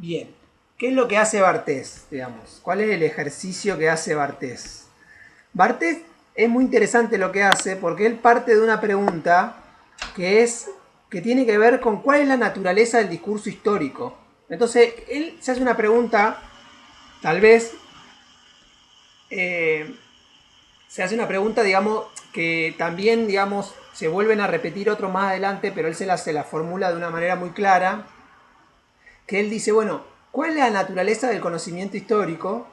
Bien. ¿Qué es lo que hace Barthes, digamos? ¿Cuál es el ejercicio que hace Barthes? Barthes es muy interesante lo que hace porque él parte de una pregunta que es que tiene que ver con cuál es la naturaleza del discurso histórico. Entonces, él se hace una pregunta, tal vez eh, se hace una pregunta, digamos, que también, digamos, se vuelven a repetir otro más adelante, pero él se la formula de una manera muy clara, que él dice, bueno, ¿cuál es la naturaleza del conocimiento histórico?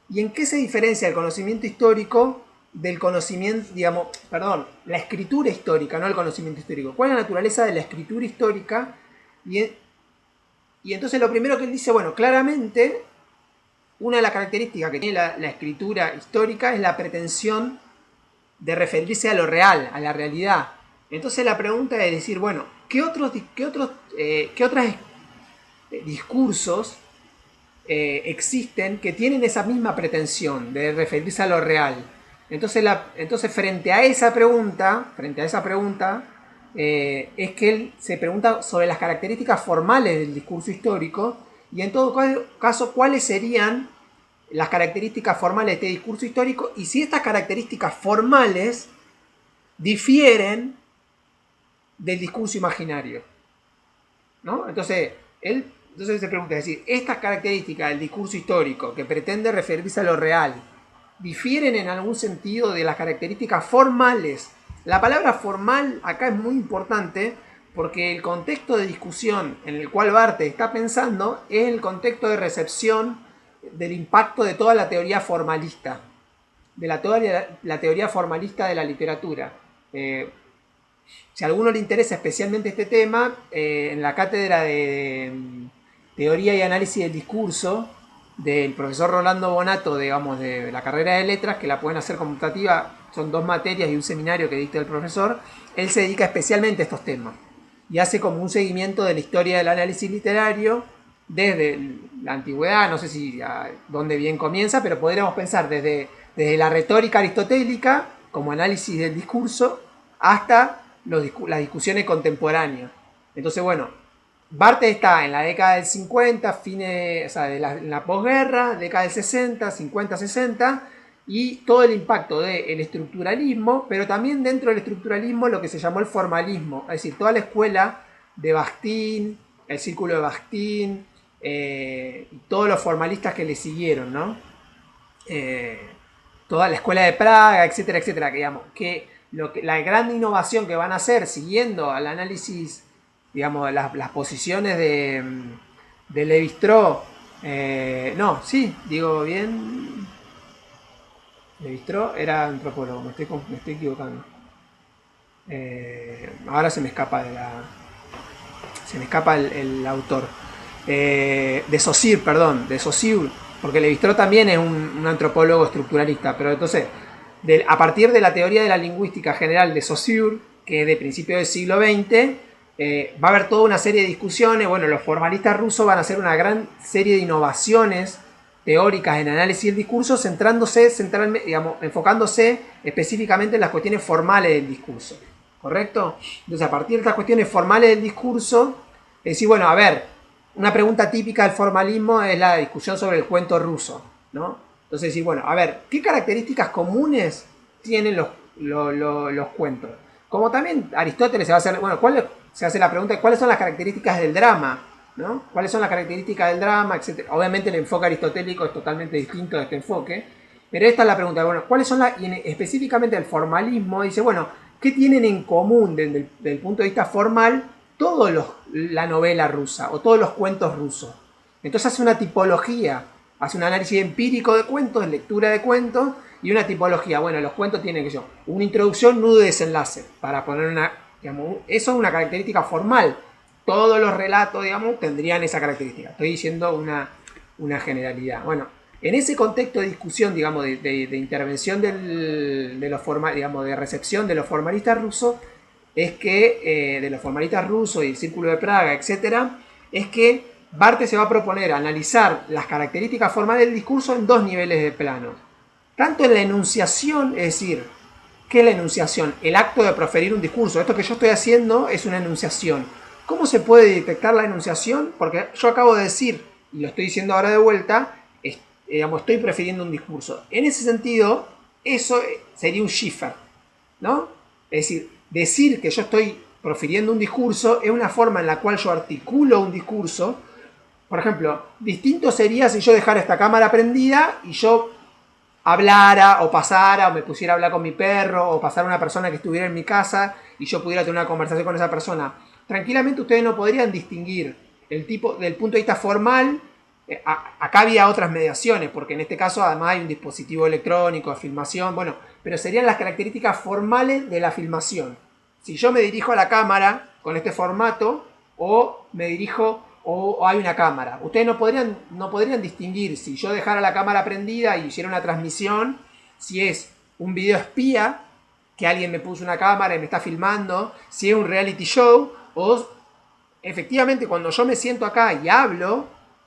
¿Y en qué se diferencia el conocimiento histórico del conocimiento, digamos, perdón, la escritura histórica, no el conocimiento histórico? ¿Cuál es la naturaleza de la escritura histórica? Y, y entonces lo primero que él dice, bueno, claramente una de las características que tiene la escritura histórica es la pretensión de referirse a lo real, a la realidad. Entonces la pregunta es decir, bueno, ¿qué otros discursos existen que tienen esa misma pretensión de referirse a lo real? Entonces frente a esa pregunta, es que él se pregunta sobre las características formales del discurso histórico y en todo caso cuáles serían las características formales de este discurso histórico y si estas características formales difieren del discurso imaginario, ¿no? Entonces se pregunta, es decir, estas características del discurso histórico que pretende referirse a lo real, ¿difieren en algún sentido de las características formales? La palabra formal acá es muy importante porque el contexto de discusión en el cual Barthes está pensando es el contexto de recepción del impacto de toda la teoría formalista, de toda la teoría formalista de la literatura. Si a alguno le interesa especialmente este tema, en la cátedra de Teoría y Análisis del Discurso del profesor Rolando Bonato, digamos, de la carrera de letras, que la pueden hacer conmutativa, son 2 materias y un seminario que dicta el profesor, él se dedica especialmente a estos temas y hace como un seguimiento de la historia del análisis literario desde la antigüedad, no sé si a dónde bien comienza, pero podríamos pensar desde la retórica aristotélica como análisis del discurso hasta las discusiones contemporáneas. Entonces, bueno, Barthes está en la década del 50, fines, o sea, en la posguerra, década del 60, 50, 60, y todo el impacto del estructuralismo, pero también dentro del estructuralismo lo que se llamó el formalismo, es decir, toda la escuela de Bakhtin, el círculo de Bakhtin, y todos los formalistas que le siguieron, ¿no? Eh, Toda la escuela de Praga, etcétera, etcétera, que digamos, la gran innovación que van a hacer siguiendo al análisis, digamos, las posiciones de Levi-Strauss, no, sí, digo bien, Levi-Strauss era antropólogo, me estoy equivocando. Ahora se me escapa el autor. De Saussure, perdón, de Saussure, porque Levi-Strauss también es un antropólogo estructuralista, pero entonces, a partir de la teoría de la lingüística general de Saussure, que es de principios del siglo XX, va a haber toda una serie de discusiones. Bueno, los formalistas rusos van a hacer una gran serie de innovaciones teóricas en análisis del discurso, digamos, enfocándose específicamente en las cuestiones formales del discurso. ¿Correcto? Entonces, a partir de estas cuestiones formales del discurso, es decir, bueno, a ver, una pregunta típica del formalismo es la discusión sobre el cuento ruso, ¿no? Entonces, decir, bueno, a ver, ¿qué características comunes tienen los cuentos? Como también Aristóteles se va a hacer, bueno, se hace la pregunta de cuáles son las características del drama, ¿no? ¿Cuáles son las características del drama, etcétera? Obviamente el enfoque aristotélico es totalmente distinto de este enfoque, pero esta es la pregunta, bueno, ¿cuáles son específicamente el formalismo? Dice, bueno, ¿qué tienen en común desde el punto de vista formal la novela rusa o todos los cuentos rusos? Entonces hace una tipología, hace un análisis empírico de cuentos, lectura de cuentos y una tipología. Bueno, los cuentos tienen que yo, una introducción, nudo y desenlace, para poner digamos, eso es una característica formal. Todos los relatos, digamos, tendrían esa característica. Estoy diciendo una generalidad. Bueno, en ese contexto de discusión, digamos, de intervención digamos, de recepción de los formalistas rusos, es que, de los formalistas rusos y el Círculo de Praga, etcétera, es que Barthes se va a proponer analizar las características formales del discurso en 2 niveles de plano. Tanto en la enunciación, es decir, ¿qué es la enunciación? El acto de proferir un discurso. Esto que yo estoy haciendo es una enunciación. ¿Cómo se puede detectar la enunciación? Porque yo acabo de decir, y lo estoy diciendo ahora de vuelta, digamos, estoy prefiriendo un discurso. En ese sentido, eso sería un Schiffer, ¿no? Es decir que yo estoy profiriendo un discurso es una forma en la cual yo articulo un discurso. Por ejemplo, distinto sería si yo dejara esta cámara prendida y yo hablara o pasara o me pusiera a hablar con mi perro o pasara una persona que estuviera en mi casa y yo pudiera tener una conversación con esa persona. Tranquilamente ustedes no podrían distinguir el tipo del punto de vista formal. Acá había otras mediaciones, porque en este caso además hay un dispositivo electrónico de filmación, bueno, pero serían las características formales de la filmación. Si yo me dirijo a la cámara con este formato o me dirijo o hay una cámara. Ustedes no podrían distinguir si yo dejara la cámara prendida y hiciera una transmisión, si es un video espía, que alguien me puso una cámara y me está filmando, si es un reality show, o efectivamente cuando yo me siento acá y hablo,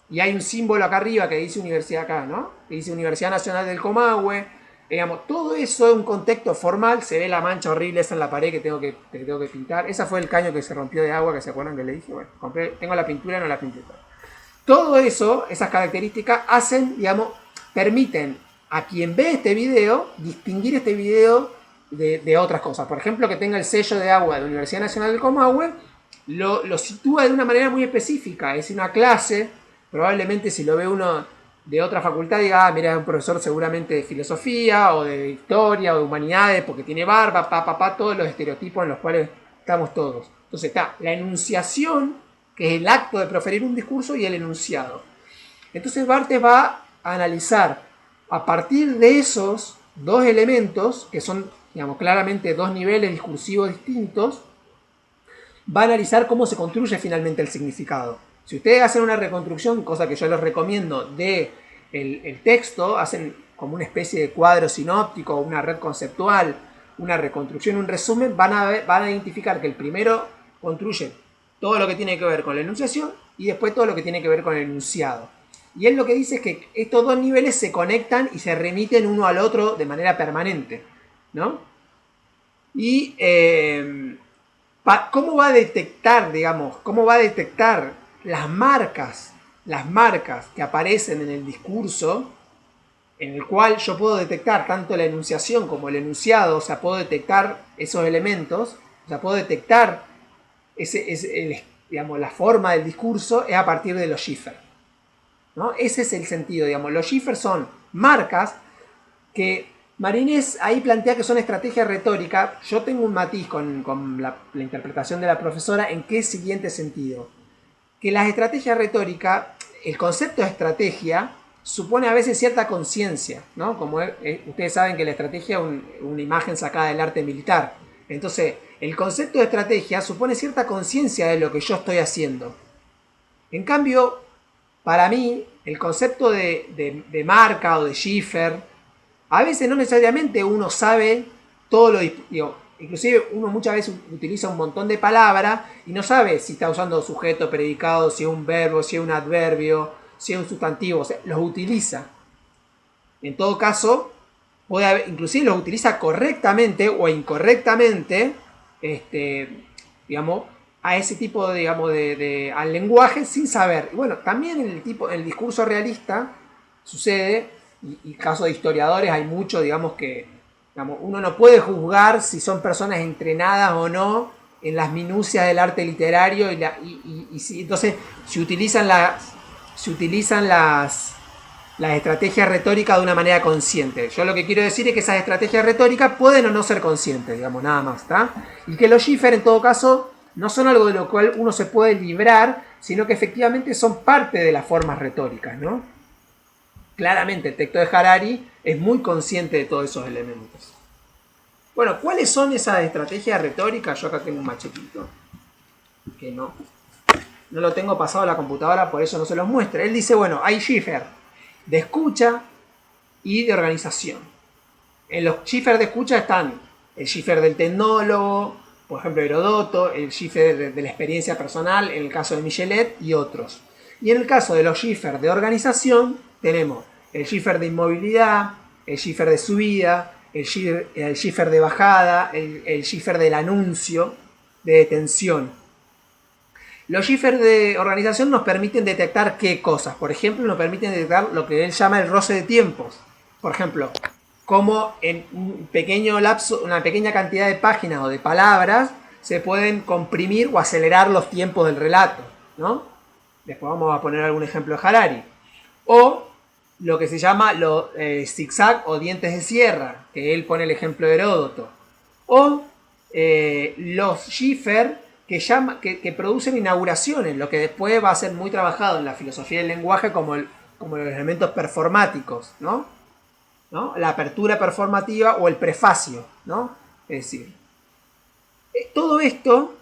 y hay un símbolo acá arriba que dice universidad acá, ¿no? Que dice Universidad Nacional del Comahue, digamos, todo eso es un contexto formal. Se ve la mancha horrible esa en la pared que tengo que pintar. Esa fue el caño que se rompió de agua, que se acuerdan que le dije. Bueno, tengo la pintura, no la pinté. Todo eso, esas características hacen, digamos, permiten a quien ve este video distinguir este video de otras cosas. Por ejemplo, que tenga el sello de agua de la Universidad Nacional del Comahue, lo sitúa de una manera muy específica. Es una clase, probablemente si lo ve uno de otra facultad diga, ah, mira, es un profesor seguramente de filosofía o de historia o de humanidades porque tiene barba, todos los estereotipos en los cuales estamos todos. Entonces está la enunciación, que es el acto de proferir un discurso, y el enunciado. Entonces Barthes va a analizar a partir de esos dos elementos, que son, digamos, claramente dos niveles discursivos distintos, va a analizar cómo se construye finalmente el significado. Si ustedes hacen una reconstrucción, cosa que yo les recomiendo, de el texto, hacen como una especie de cuadro sinóptico, una red conceptual, una reconstrucción, un resumen, van a identificar que el primero construye todo lo que tiene que ver con la enunciación y después todo lo que tiene que ver con el enunciado. Y él lo que dice es que estos dos niveles se conectan y se remiten uno al otro de manera permanente, ¿no? Y ¿cómo va a detectar, digamos, las marcas que aparecen en el discurso, en el cual yo puedo detectar tanto la enunciación como el enunciado? O sea, puedo detectar esos elementos, o sea, puedo detectar digamos, la forma del discurso, es a partir de los Schiffer, ¿no? Ese es el sentido, digamos. Los Schiffer son marcas que Marinés ahí plantea que son estrategias retóricas. Yo tengo un matiz con la interpretación de la profesora. ¿En qué siguiente sentido? Que las estrategias retóricas, el concepto de estrategia supone a veces cierta conciencia, ¿no? Como ustedes saben que la estrategia es una imagen sacada del arte militar. Entonces, el concepto de estrategia supone cierta conciencia de lo que yo estoy haciendo. En cambio, para mí, el concepto de marca o de Schiffer, a veces no necesariamente uno sabe todo lo... Digo, inclusive uno muchas veces utiliza un montón de palabras y no sabe si está usando sujeto, predicado, si es un verbo, si es un adverbio, si es un sustantivo. O sea, los utiliza. En todo caso, inclusive los utiliza correctamente o incorrectamente, digamos, a ese tipo de, digamos, al lenguaje sin saber. Y bueno, también en el discurso realista sucede, y casos de historiadores hay mucho, digamos, que uno no puede juzgar si son personas entrenadas o no en las minucias del arte literario entonces se utilizan las estrategias retóricas de una manera consciente. Yo lo que quiero decir es que esas estrategias retóricas pueden o no ser conscientes, digamos, nada más, ¿está? Y que los Schiffer, en todo caso, no son algo de lo cual uno se puede librar, sino que efectivamente son parte de las formas retóricas, ¿no? Claramente el texto de Harari es muy consciente de todos esos elementos. Bueno, ¿cuáles son esas estrategias retóricas? Yo acá tengo un machetito, que no lo tengo pasado a la computadora, por eso no se los muestra. Él dice, bueno, hay Schiffer de escucha y de organización. En los Schiffer de escucha están el Schiffer del tecnólogo, por ejemplo Herodoto, el Schiffer de la experiencia personal, en el caso de Michelet y otros. Y en el caso de los Schiffer de organización, tenemos el Schiffer de inmovilidad, el Schiffer de subida, el Schiffer de bajada, el Schiffer del anuncio, de detención. Los ciphers de organización nos permiten detectar qué cosas. Por ejemplo, nos permiten detectar lo que él llama el roce de tiempos. Por ejemplo, cómo en un pequeño lapso, una pequeña cantidad de páginas o de palabras se pueden comprimir o acelerar los tiempos del relato, ¿no? Después vamos a poner algún ejemplo de Harari. O lo que se llama los zigzag o dientes de sierra, que él pone el ejemplo de Heródoto. O los ciphers que producen inauguraciones, lo que después va a ser muy trabajado en la filosofía del lenguaje como los elementos performáticos, ¿no? La apertura performativa o el prefacio, ¿no? Es decir, todo esto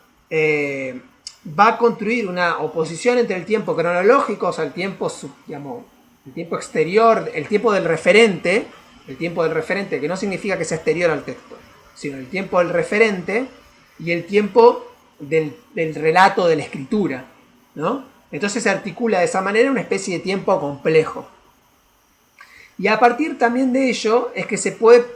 va a construir una oposición entre el tiempo cronológico, o sea, el tiempo, digamos, el tiempo exterior, el tiempo del referente, que no significa que sea exterior al texto, sino el tiempo del referente y el tiempo del relato de la escritura, ¿no? Entonces se articula de esa manera una especie de tiempo complejo. Y a partir también de ello es que se puede...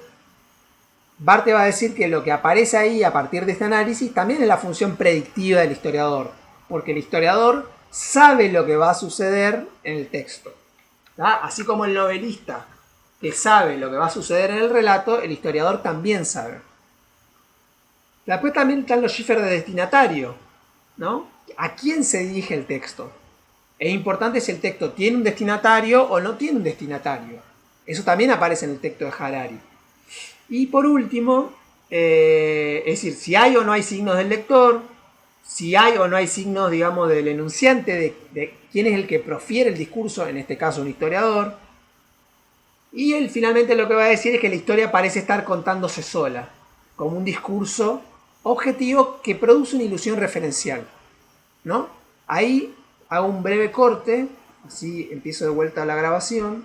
Barthes va a decir que lo que aparece ahí a partir de este análisis también es la función predictiva del historiador, porque el historiador sabe lo que va a suceder en el texto. ¿Tá? Así como el novelista que sabe lo que va a suceder en el relato, el historiador también sabe. Después también están los ciphers de destinatario, ¿no? ¿A quién se dirige el texto? Es importante si el texto tiene un destinatario o no tiene un destinatario. Eso también aparece en el texto de Harari. Y por último, es decir, si hay o no hay signos del lector, si hay o no hay signos, digamos, del enunciante, de quién es el que profiere el discurso, en este caso un historiador. Y él finalmente lo que va a decir es que la historia parece estar contándose sola, como un discurso objetivo que produce una ilusión referencial, ¿no? Ahí hago un breve corte, así empiezo de vuelta a la grabación.